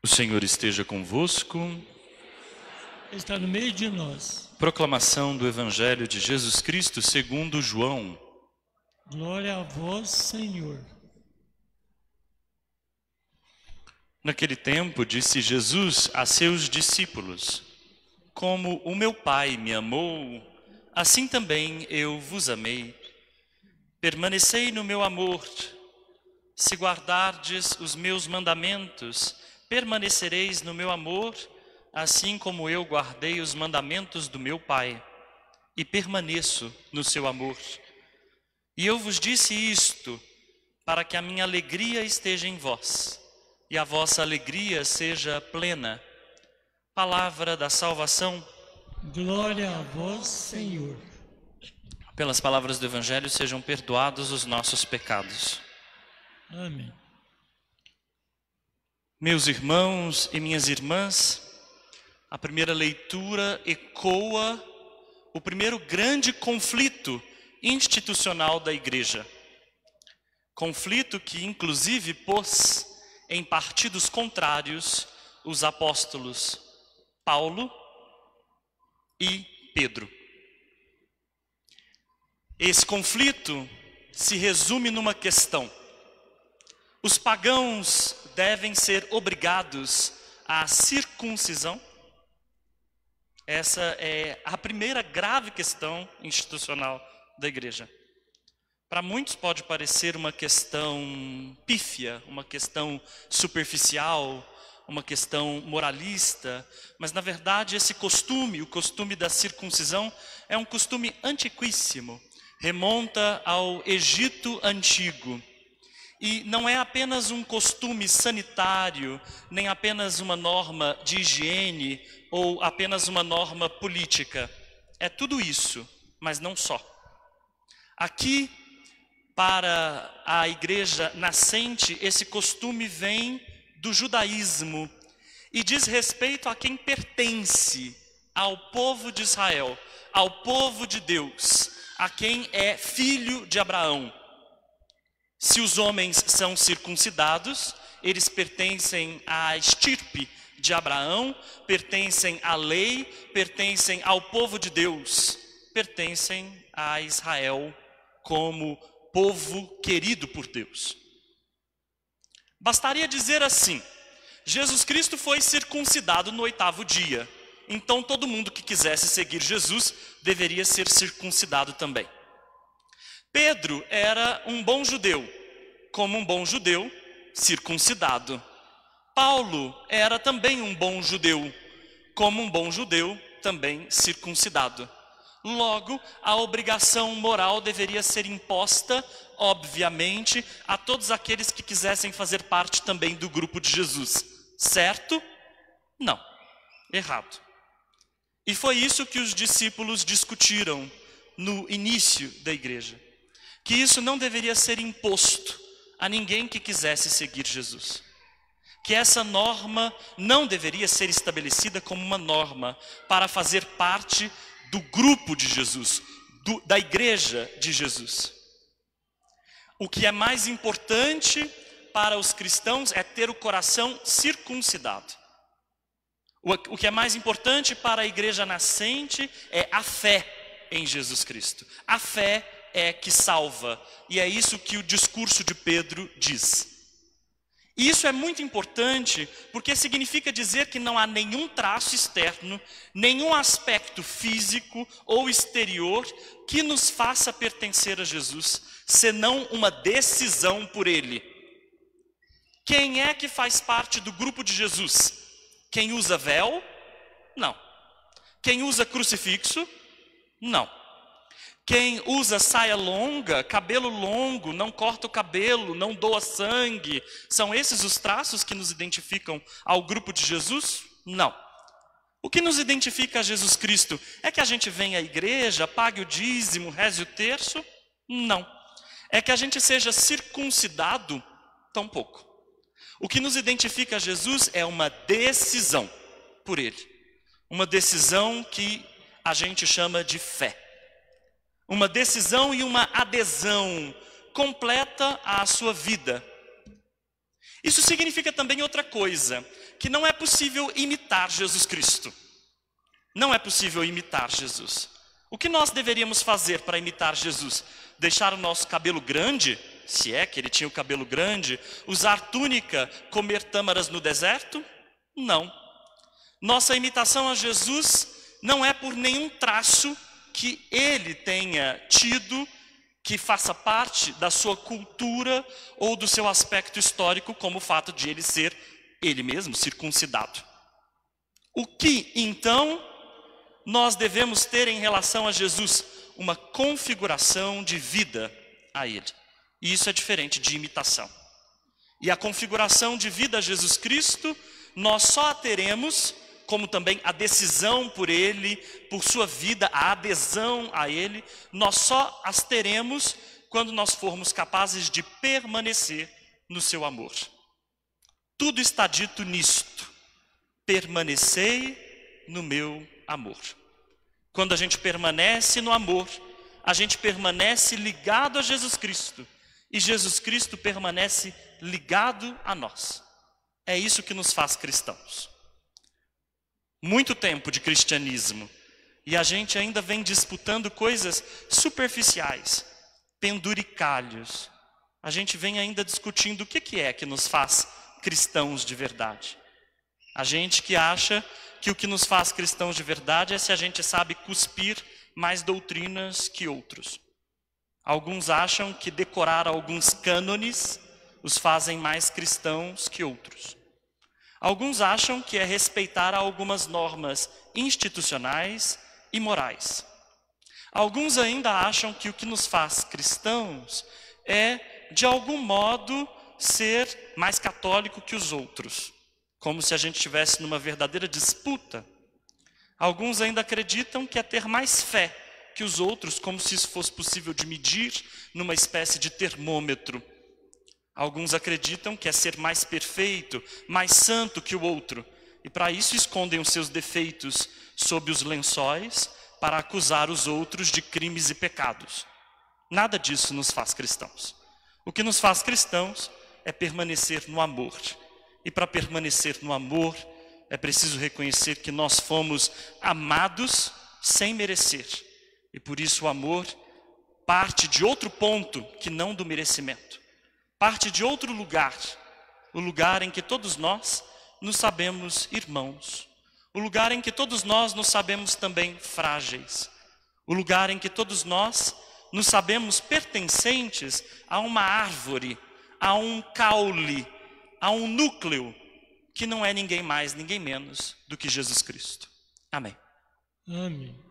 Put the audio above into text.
O Senhor esteja convosco. Está no meio de nós. Proclamação do Evangelho de Jesus Cristo segundo João. Glória a vós, Senhor. Naquele tempo disse Jesus a seus discípulos: Como o meu Pai me amou, assim também eu vos amei. Permanecei no meu amor. Se guardardes os meus mandamentos, permanecereis no meu amor, assim como eu guardei os mandamentos do meu Pai, e permaneço no seu amor. E eu vos disse isto, para que a minha alegria esteja em vós, e a vossa alegria seja plena. Palavra da salvação. Glória a vós, Senhor. Pelas palavras do Evangelho sejam perdoados os nossos pecados. Amém. Meus irmãos e minhas irmãs, a primeira leitura ecoa o primeiro grande conflito institucional da Igreja. Conflito que, inclusive, pôs em partidos contrários os apóstolos Paulo e Pedro. Esse conflito se resume numa questão: os pagãos devem ser obrigados à circuncisão? Essa é a primeira grave questão institucional da Igreja. Para muitos pode parecer uma questão pífia, uma questão superficial, uma questão moralista, mas na verdade esse costume, o costume da circuncisão, é um costume antiquíssimo, remonta ao Egito antigo. E não é apenas um costume sanitário, nem apenas uma norma de higiene ou apenas uma norma política. É tudo isso, mas não só. Aqui, para a igreja nascente, esse costume vem do judaísmo e diz respeito a quem pertence ao povo de Israel, ao povo de Deus, a quem é filho de Abraão. Se os homens são circuncidados, eles pertencem à estirpe de Abraão, pertencem à lei, pertencem ao povo de Deus, pertencem a Israel como povo querido por Deus. Bastaria dizer assim: Jesus Cristo foi circuncidado no 8º dia, então todo mundo que quisesse seguir Jesus deveria ser circuncidado também. Pedro era um bom judeu, como um bom judeu circuncidado. Paulo era também um bom judeu, como um bom judeu também circuncidado. Logo, a obrigação moral deveria ser imposta, obviamente, a todos aqueles que quisessem fazer parte também do grupo de Jesus. Certo? Não. Errado. E foi isso que os discípulos discutiram no início da igreja. Que isso não deveria ser imposto a ninguém que quisesse seguir Jesus. Que essa norma não deveria ser estabelecida como uma norma para fazer parte do grupo de Jesus, da igreja de Jesus. O que é mais importante para os cristãos é ter o coração circuncidado. O que é mais importante para a igreja nascente é a fé em Jesus Cristo. A fé é que salva, e é isso que o discurso de Pedro diz. E isso é muito importante porque significa dizer que não há nenhum traço externo, nenhum aspecto físico ou exterior que nos faça pertencer a Jesus, senão uma decisão por Ele. Quem é que faz parte do grupo de Jesus? Quem usa véu? Não. Quem usa crucifixo? Não. Quem usa saia longa, cabelo longo, não corta o cabelo, não doa sangue, são esses os traços que nos identificam ao grupo de Jesus? Não. O que nos identifica a Jesus Cristo é que a gente venha à igreja, pague o dízimo, reze o terço? Não. É que a gente seja circuncidado? Tampouco. O que nos identifica a Jesus é uma decisão por Ele. Uma decisão que a gente chama de fé. Uma decisão e uma adesão completa à sua vida. Isso significa também outra coisa, que não é possível imitar Jesus Cristo. Não é possível imitar Jesus. O que nós deveríamos fazer para imitar Jesus? Deixar o nosso cabelo grande, se é que ele tinha o cabelo grande, usar túnica, comer tâmaras no deserto? Não. Nossa imitação a Jesus não é por nenhum traço que ele tenha tido, que faça parte da sua cultura ou do seu aspecto histórico, como o fato de ele ser, ele mesmo, circuncidado. O que, então, nós devemos ter em relação a Jesus? Uma configuração de vida a ele. E isso é diferente de imitação. E a configuração de vida a Jesus Cristo, nós só a teremos, como também a decisão por ele, por sua vida, a adesão a ele, nós só as teremos quando nós formos capazes de permanecer no seu amor. Tudo está dito nisto: permanecei no meu amor. Quando a gente permanece no amor, a gente permanece ligado a Jesus Cristo, e Jesus Cristo permanece ligado a nós. É isso que nos faz cristãos. Muito tempo de cristianismo, e a gente ainda vem disputando coisas superficiais, penduricalhos. A gente vem ainda discutindo o que é que nos faz cristãos de verdade. A gente que acha que o que nos faz cristãos de verdade é se a gente sabe cuspir mais doutrinas que outros. Alguns acham que decorar alguns cânones os fazem mais cristãos que outros. Alguns acham que é respeitar algumas normas institucionais e morais. Alguns ainda acham que o que nos faz cristãos é, de algum modo, ser mais católico que os outros, como se a gente estivesse numa verdadeira disputa. Alguns ainda acreditam que é ter mais fé que os outros, como se isso fosse possível de medir numa espécie de termômetro. Alguns acreditam que é ser mais perfeito, mais santo que o outro, e para isso escondem os seus defeitos sob os lençóis para acusar os outros de crimes e pecados. Nada disso nos faz cristãos. O que nos faz cristãos é permanecer no amor. E para permanecer no amor, é preciso reconhecer que nós fomos amados sem merecer. E por isso o amor parte de outro ponto que não do merecimento. Parte de outro lugar, o lugar em que todos nós nos sabemos irmãos, o lugar em que todos nós nos sabemos também frágeis, o lugar em que todos nós nos sabemos pertencentes a uma árvore, a um caule, a um núcleo, que não é ninguém mais, ninguém menos do que Jesus Cristo. Amém. Amém.